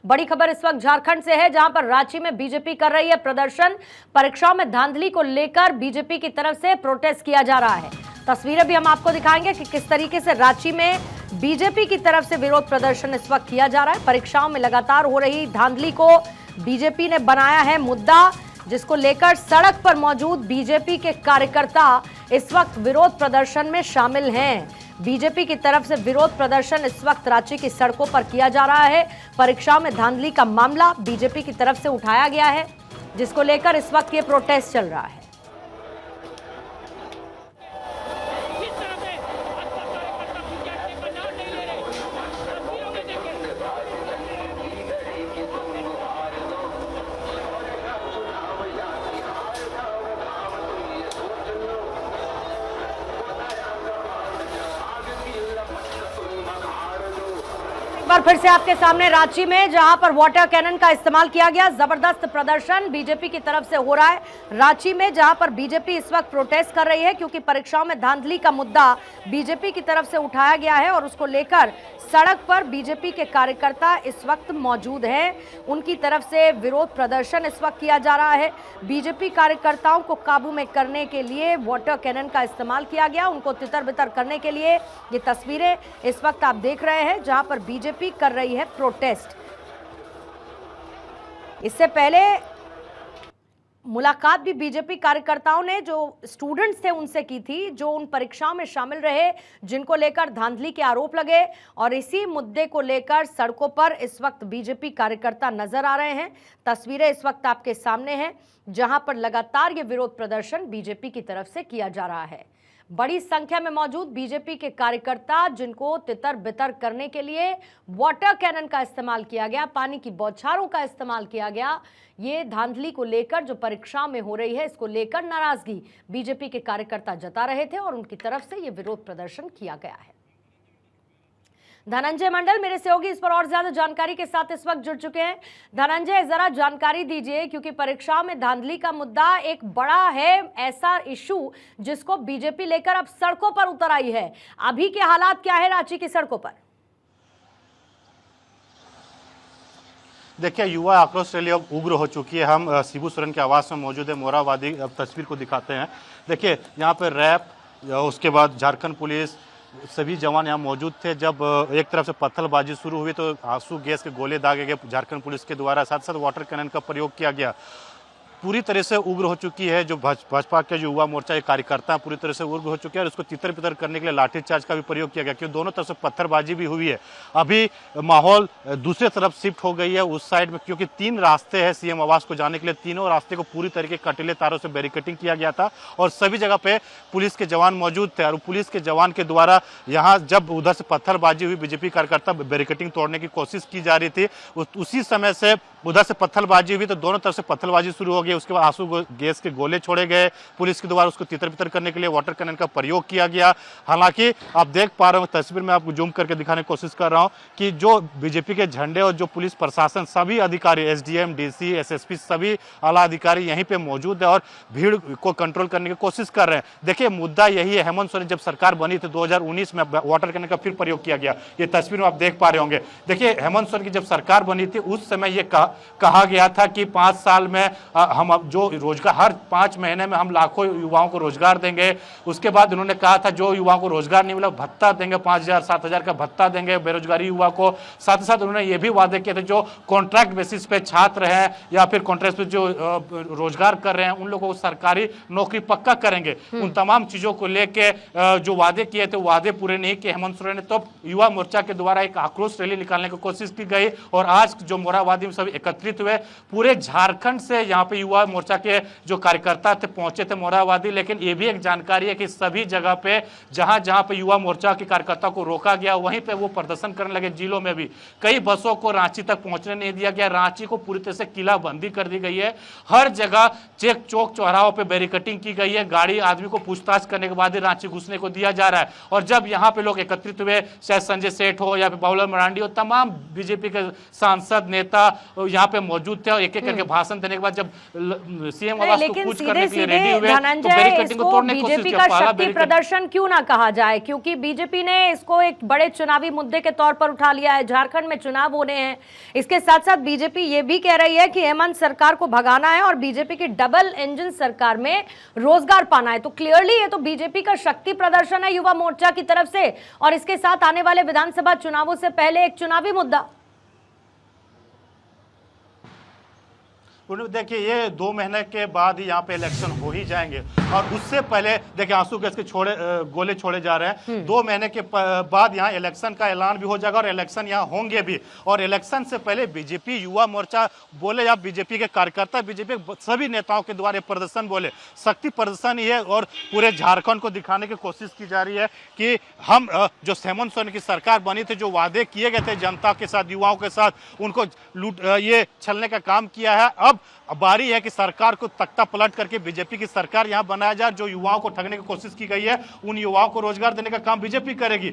बड़ी खबर इस वक्त झारखंड से है, जहां पर रांची में बीजेपी कर रही है प्रदर्शन। परीक्षाओं में धांधली को लेकर बीजेपी की तरफ से प्रोटेस्ट किया जा रहा है। तस्वीरें भी हम आपको दिखाएंगे कि किस तरीके से रांची में बीजेपी की तरफ से विरोध प्रदर्शन इस वक्त किया जा रहा है। परीक्षाओं में लगातार हो रही धांधली को बीजेपी ने बनाया है मुद्दा, जिसको लेकर सड़क पर मौजूद बीजेपी के कार्यकर्ता इस वक्त विरोध प्रदर्शन में शामिल हैं। बीजेपी की तरफ से विरोध प्रदर्शन इस वक्त रांची की सड़कों पर किया जा रहा है। परीक्षाओं में धांधली का मामला बीजेपी की तरफ से उठाया गया है, जिसको लेकर इस वक्त ये प्रोटेस्ट चल रहा है। बार फिर से आपके सामने रांची में, जहां पर वाटर कैनन का इस्तेमाल किया गया। जबरदस्त प्रदर्शन बीजेपी की तरफ से हो रहा है रांची में, जहां पर बीजेपी इस वक्त प्रोटेस्ट कर रही है, क्योंकि परीक्षाओं में धांधली का मुद्दा बीजेपी की तरफ से उठाया गया है और उसको लेकर सड़क पर बीजेपी के कार्यकर्ता इस वक्त मौजूद हैं। उनकी तरफ से विरोध प्रदर्शन इस वक्त किया जा रहा है। बीजेपी कार्यकर्ताओं को काबू में करने के लिए वाटर कैनन का इस्तेमाल किया गया, उनको तितर बितर करने के लिए। ये तस्वीरें इस वक्त आप देख रहे हैं, जहां पर बीजेपी कर रही है प्रोटेस्ट। इससे पहले मुलाकात भी बीजेपी कार्यकर्ताओं ने जो स्टूडेंट्स थे उनसे की थी, जो उन परीक्षाओं में शामिल रहे जिनको लेकर धांधली के आरोप लगे, और इसी मुद्दे को लेकर सड़कों पर इस वक्त बीजेपी कार्यकर्ता नजर आ रहे हैं। तस्वीरें इस वक्त आपके सामने हैं, जहां पर लगातार ये विरोध प्रदर्शन बीजेपी की तरफ से किया जा रहा है। बड़ी संख्या में मौजूद बीजेपी के कार्यकर्ता, जिनको तितर बितर करने के लिए वाटर कैनन का इस्तेमाल किया गया, पानी की बौछारों का इस्तेमाल किया गया। ये धांधली को लेकर जो परीक्षा में हो रही है, इसको लेकर नाराजगी बीजेपी के कार्यकर्ता जता रहे थे और उनकी तरफ से ये विरोध प्रदर्शन किया गया है। धनंजय मंडल मेरे सहयोगी इस पर और ज्यादा जानकारी के साथ इस वक्त जुड़ चुके हैं। धनंजय, जरा जानकारी दीजिए, क्योंकि परीक्षाओं में धांधली का मुद्दा एक बड़ा है, ऐसा इशू जिसको बीजेपी लेकर अब सड़कों पर उतर आई है। अभी के हालात क्या है रांची की सड़कों पर? देखिए, युवा आक्रोश रैली अब उग्र हो चुकी है। हम शिबू सोरेन के आवास में मौजूद है मोराबादी, अब तस्वीर को दिखाते हैं। देखिए, यहाँ पे रैप, उसके बाद झारखंड पुलिस, सभी जवान यहाँ मौजूद थे। जब एक तरफ से पत्थरबाजी शुरू हुई तो आंसू गैस के गोले दागे गए झारखंड पुलिस के द्वारा, साथ साथ वाटर कैनन का प्रयोग किया गया। पूरी तरह से उग्र हो चुकी है जो भाजपा के जो युवा मोर्चा के कार्यकर्ता पूरी तरह से उग्र हो चुके हैं और उसको तितर बितर करने के लिए लाठीचार्ज का भी प्रयोग किया गया, क्योंकि दोनों तरफ से पत्थरबाजी भी हुई है। अभी माहौल दूसरे तरफ शिफ्ट हो गई है, उस साइड में, क्योंकि 3 रास्ते हैं सीएम आवास को जाने के लिए। तीनों रास्ते को पूरी तरीके कटीले तारों से बैरिकेडिंग किया गया था और सभी जगह पे पुलिस के जवान मौजूद थे। और पुलिस के जवान के द्वारा यहाँ जब उधर से पत्थरबाजी हुई, बीजेपी कार्यकर्ता बैरिकेडिंग तोड़ने की कोशिश की जा रही थी, उसी समय से उधर से पत्थरबाजी हुई तो दोनों तरफ से पत्थरबाजी शुरू हो गई। उसके बाद आंसू गैस के गोले छोड़े गए, पुलिस के द्वारा उसको तितर बितर करने के लिए वाटर कैनन का प्रयोग किया गया। हालांकि आप देख पा रहे हो, तस्वीर में आपको जूम करके दिखाने की कोशिश कर रहा हूं कि जो बीजेपी के झंडे और जो पुलिस प्रशासन, सभी अधिकारी, एसडीएम, डीसी, एसएसपी, सभी आला अधिकारी यहीं पे मौजूद है और भीड़ को कंट्रोल करने की कोशिश कर रहे हैं। देखिए, मुद्दा यही है, हेमंत सोरेन जब सरकार बनी थी 2019 में वाटर कैनन का फिर प्रयोग किया गया। ये तस्वीर में आप देख पा रहे होंगे। देखिए, हेमंत सोरेन की जब सरकार बनी थी उस समय ये कहा गया था कि 5 साल में हम जो रोजगार, हर 5 महीने में हम लाखों युवाओं को रोजगार देंगे। उसके बाद उन्होंने कहा था जो युवाओं को रोजगार नहीं मिला भत्ता देंगे, 5,000 7,000 का भत्ता देंगे बेरोजगारी युवा को। साथ ही साथ उन्होंने ये भी वादे किए थे जो कॉन्ट्रैक्ट बेसिस पे छात्र हैं या फिर कॉन्ट्रैक्ट पे जो रोजगार कर रहे हैं उन लोगों को सरकारी नौकरी पक्का करेंगे। उन तमाम चीजों को लेके जो वादे किए थे वादे पूरे नहीं किए हेमंत सोरेन ने। तो युवा मोर्चा के द्वारा एक आक्रोश रैली निकालने की कोशिश की गई और आज जो मोराबादी में सभी एकत्रित हुए, पूरे झारखंड से यहाँ पे युवा मोर्चा के जो कार्यकर्ता थे पहुंचे थे मोराबादी। लेकिन ये भी एक जानकारी है कि सभी जगह पे जहां जहां पे युवा मोर्चा के कार्यकर्ता को रोका गया वहीं पे वो प्रदर्शन करने लगे। जिलों में भी कई बसों को रांची तक पहुंचने नहीं दिया गया। रांची को पूरी तरह से किलाबंदी कर दी गई है। हर जगह चेक चौक चौराहों पे बैरिकेडिंग की गई है। गाड़ी आदमी को पूछताछ करने के बाद ही रांची घुसने को दिया जा रहा है। और जब यहाँ पे लोग एकत्रित हुए, चाहे संजय सेठ हो या फिर बाबूलाल मरांडी हो, तमाम बीजेपी के सांसद नेता यहाँ पे मौजूद थे और एक एक करके भाषण देने के बाद जब सीएम आवास को लेकिन कूच सीधे करने के लिए रेडी सीधे हुए, तो धनंजय बैरिकेडिंग को इसको तोड़ने की कोशिश बीजेपी की। का पहला शक्ति बैरिकेड प्रदर्शन क्यों ना कहा जाए, क्योंकि बीजेपी ने इसको एक बड़े चुनावी मुद्दे के तौर पर उठा लिया है। झारखंड में चुनाव होने हैं, इसके साथ साथ बीजेपी ये भी कह रही है कि हेमंत सरकार को भगाना है और बीजेपी की डबल इंजन सरकार में रोजगार पाना है। तो क्लियरली ये तो बीजेपी का शक्ति प्रदर्शन है युवा मोर्चा की तरफ से, और इसके साथ आने वाले विधानसभा चुनावों से पहले एक चुनावी मुद्दा। देखिए, ये 2 महीने के बाद ही यहाँ पे इलेक्शन हो ही जाएंगे, और उससे पहले देखिए आंसू गैस के गोले छोड़े जा रहे हैं। 2 महीने के बाद यहाँ इलेक्शन का ऐलान भी हो जाएगा और इलेक्शन यहाँ होंगे भी। और इलेक्शन से पहले बीजेपी युवा मोर्चा बोले या बीजेपी के कार्यकर्ता, बीजेपी के सभी नेताओं के द्वारा प्रदर्शन बोले, शक्ति प्रदर्शन ही है। और पूरे झारखंड को दिखाने की कोशिश की जा रही है कि हम जो हेमंत सोरेन की सरकार बनी थी, जो वादे किए गए थे जनता के साथ, युवाओं के साथ, उनको ये छलने का काम किया है। अब बारी है कि सरकार को तख्ता पलट करके बीजेपी की सरकार यहां बनाया जाए। जो युवाओं को ठगने की कोशिश की गई है, उन युवाओं को रोजगार देने का काम बीजेपी करेगी।